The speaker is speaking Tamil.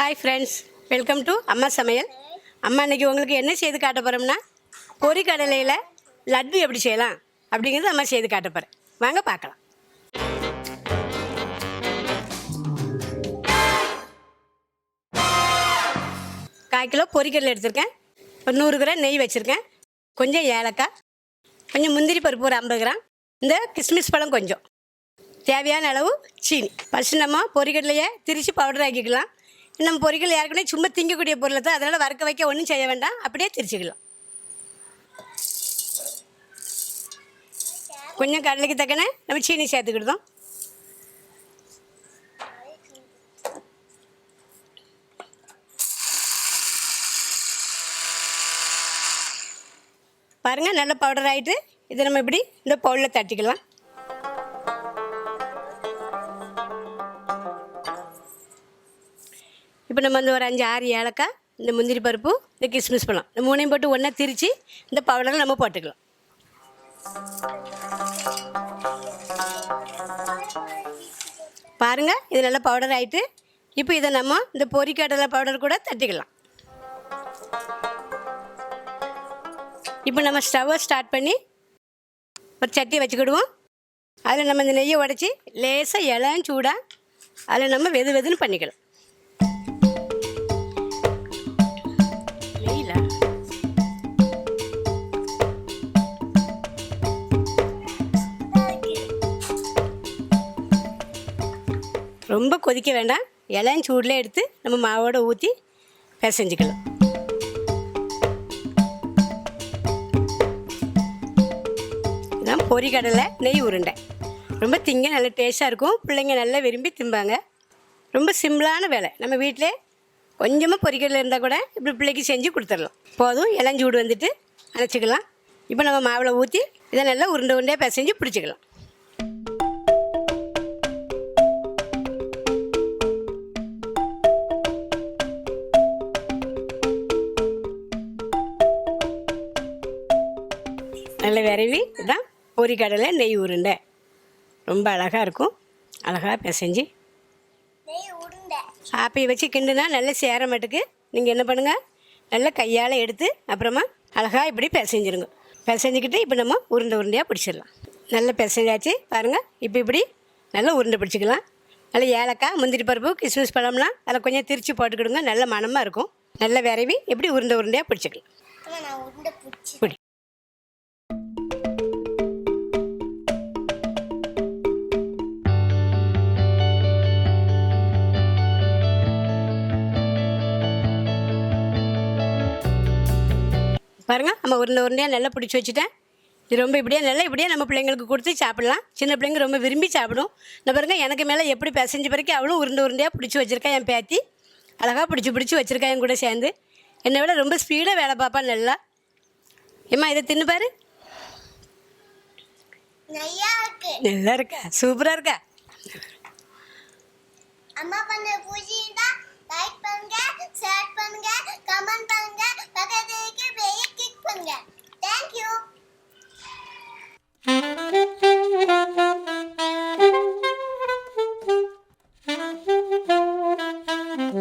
ஹாய் ஃப்ரெண்ட்ஸ், வெல்கம் டு அம்மா சமையல். அம்மா இன்றைக்கி உங்களுக்கு என்ன செய்து காட்ட போகிறோம்னா, பொரிக்கடலையில் லட்டு எப்படி செய்யலாம் அப்படிங்கிறது அம்மா செய்து காட்ட போகிறேன். வாங்க பார்க்கலாம். கால் கிலோ பொரிக்கடலை எடுத்திருக்கேன். ஒரு 100 கிராம் நெய் வச்சுருக்கேன். கொஞ்சம் ஏலக்காய், கொஞ்சம் முந்திரி பருப்பு ஒரு 50 கிராம், இந்த கிஸ்மிஸ் பழம் கொஞ்சம், தேவையான அளவு சீனி. ஃபஸ்ட்டு நம்ம பொரிக்கடலையை திரித்து பவுடர் ஆக்கிக்கலாம். நம்ம பொரிக்கடலை ஏற்கனவே சும்மா திங்கக்கூடிய பொருளை தான், அதனால் வறுக்க வைக்க ஒன்றும் செய்ய வேண்டாம், அப்படியே திரிச்சிக்கலாம். கொஞ்சம் கடலைக்கு தக்கன நம்ம சீனி சேர்த்துக்கிட்டோம். பாருங்கள், நல்ல பவுடர் ஆகிட்டு இதை நம்ம இப்படி இந்த பவுலில் தட்டிக்கலாம். இப்போ நம்ம வந்து ஒரு 5-6 ஏலக்காய், இந்த முந்திரி பருப்பு, இந்த கிஸ்மிஸ் பழம், இந்த மூணையும் போட்டு ஒன்றா திரித்து இந்த பவுடரில் நம்ம போட்டுக்கலாம். பாருங்கள், இது நல்லா பவுடர் ஆகிட்டு இப்போ இதை நம்ம இந்த பொரிக்கடலை பவுடர் கூட தட்டிக்கலாம். இப்போ நம்ம ஸ்டவ்வை ஸ்டார்ட் பண்ணி ஒரு சட்டியை வச்சுக்கிடுவோம். அதில் நம்ம இந்த நெய்யை உடச்சி லேசாக இளம் சூடாக அதில் நம்ம வெது வெதுன்னு பண்ணிக்கலாம். ரொம்ப கொதிக்க வேண்டாம், இளம் சூடில் எடுத்து நம்ம மாவோடு ஊற்றி பிசைஞ்சிக்கலாம். இதுதான் பொரிக்கடலை நெய் உருண்டை. ரொம்ப திங்க நல்ல டேஸ்ட்டாக இருக்கும், பிள்ளைங்க நல்லா விரும்பி திம்பாங்க. ரொம்ப சிம்பிளான வேலை. நம்ம வீட்டிலே கொஞ்சமாக பொரிக்கடலை இருந்தால் கூட இப்படி பிள்ளைக்கு செஞ்சு கொடுத்துடலாம். போதும், இளஞ்சூடு வந்துட்டு அணைச்சிக்கலாம். இப்போ நம்ம மாவில் ஊற்றி இதை நல்லா உருண்டை உருண்டையாக பிசைஞ்சு பிடிச்சிக்கலாம். நல்ல விரைவி இதுதான் பொரிக்கடலை நெய் உருண்டை. ரொம்ப அழகாக இருக்கும். அழகாக பிசைஞ்சு ஆப்பையை வச்சு கிண்டுனா நல்ல சேர மாட்டுக்கு நீங்கள் என்ன பண்ணுங்கள், நல்ல கையால் எடுத்து அப்புறமா அழகாக இப்படி பிசைஞ்சிருங்க. பிசைஞ்சிக்கிட்டு இப்போ நம்ம உருண்டை உருண்டையாக பிடிச்சிடலாம். நல்லா பிசைஞ்சாச்சு பாருங்கள். இப்போ இப்படி நல்லா உருண்டை பிடிச்சிக்கலாம். நல்ல ஏலக்காய், முந்திரி பருப்பு, கிஸ்மிஸ் பழம்லாம் அதில் கொஞ்சம் திரிச்சு போட்டுக்கிடுங்க. நல்ல மணமாக இருக்கும். நல்ல விரைவி எப்படி உருண்டை உருண்டையாக பிடிச்சிக்கலாம். பிடி பாருங்கள், நம்ம உருண்டை உருண்டையாக நல்லா பிடிச்சி வச்சுட்டேன். இது ரொம்ப இப்படியே நம்ம பிள்ளைங்களுக்கு கொடுத்து சாப்பிட்லாம். சின்ன பிள்ளைங்க ரொம்ப விரும்பி சாப்பிடும். நான் பாருங்கள், எனக்கு மேலே எப்படி பிசைஞ்சு பிறகு அவளும் உருண்டை உருண்டையாக பிடிச்சி வச்சுருக்கேன். என் பேத்தி அழகாக பிடிச்சி வச்சுருக்கா. என் கூட சேர்ந்து என்னை விட ரொம்ப ஸ்பீடாக வேலை பார்ப்பா. நல்லா ஏம்மா இதை தின்னு பாரு. நல்லா இருக்கா? சூப்பராக இருக்கா? அம்மா பண்ண பூஜைனா லைக் பண்ணுங்க, ஷேர் பண்ணுங்க, கமெண்ட் பண்ணுங்க, பக்கத்துல